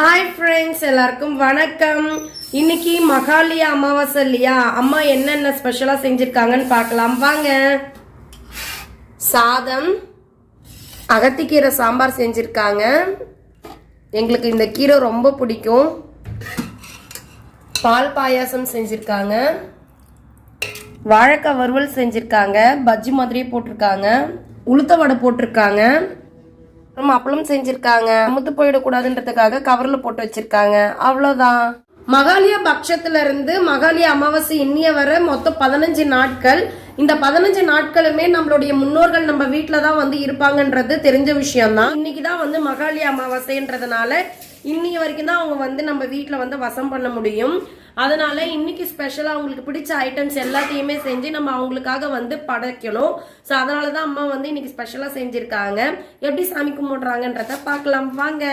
Hi friends, எல்லாருக்கும் வணக்கம். இன்னைக்கு மகாலய அமாவாசை இல்லையா? அம்மா என்னென்ன ஸ்பெஷலாக செஞ்சுருக்காங்கன்னு பார்க்கலாம் வாங்க. சாதம், அகத்திக்கீரை சாம்பார் செஞ்சுருக்காங்க. எங்களுக்கு இந்த கீரை ரொம்ப பிடிக்கும். பால் பாயாசம் செஞ்சுருக்காங்க. வாழைக்காய் வறுவல் செஞ்சுருக்காங்க. பஜ்ஜி மாதிரியே போட்டிருக்காங்க. உளுத்த வடை போட்டிருக்காங்க. அப்பளம் செஞ்சிருக்காங்க. அமுத்து போயிடக்கூடாதுன்றதுக்காக கவர்ல போட்டு வச்சிருக்காங்க. அவ்வளவுதான். மகாலய பட்சத்துல இருந்து மகாலய அமாவாசை இன்னிய வர மொத்தம் 15 நாட்கள். இந்த 15 நாட்களுமே நம்மளுடைய முன்னோர்கள் நம்ம வீட்டுலதான் வந்து இருப்பாங்கன்றது தெரிஞ்ச விஷயம் தான். இன்னைக்குதான் வந்து மகாலய அமாவாசைன்றதுனால இன்னைக்கு வரைக்கும் தான் அவங்க வந்து நம்ம வீட்டுல வந்து வசம் பண்ண முடியும். அதனால இன்னைக்கு ஸ்பெஷலா அவங்களுக்கு பிடிச்ச ஐட்டம்ஸ் எல்லாத்தையுமே செஞ்சு நம்ம அவங்களுக்காக வந்து படைக்கணும். ஸோ அதனாலதான் அம்மா வந்து இன்னைக்கு ஸ்பெஷலா செஞ்சிருக்காங்க. எப்படி சாமி கும்பிடுறாங்கன்றத பார்க்கலாம் வாங்க.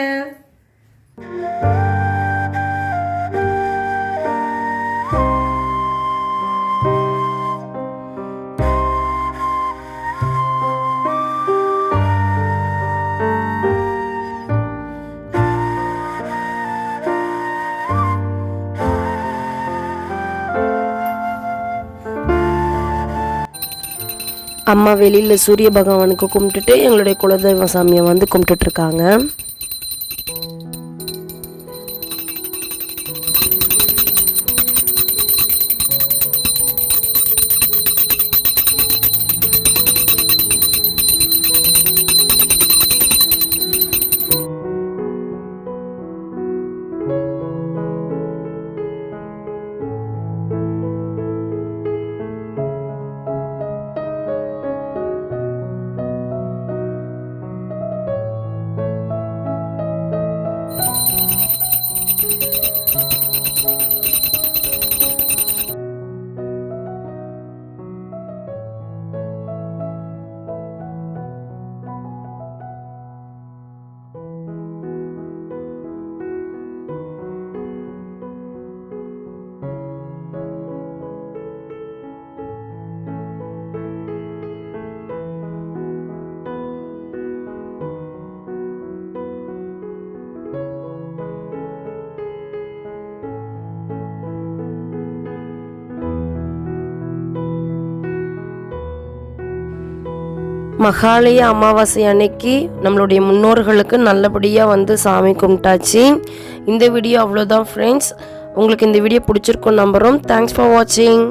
அம்மா வெளியில் சூரிய பகவானுக்கு கும்பிட்டுட்டு எங்களுடைய குலதெய்வ சாமியை வந்து கும்பிட்டுட்ருக்காங்க. மகாலய அமாவாசை அன்னைக்கு நம்மளுடைய முன்னோர்களுக்கு நல்லபடியாக வந்து சாமி கும்பிட்டாச்சு. இந்த வீடியோ அவ்வளோதான் ஃப்ரெண்ட்ஸ். உங்களுக்கு இந்த வீடியோ பிடிச்சிருக்கும் நம்புகிறோம். தேங்க்ஸ் ஃபார் வாட்சிங்.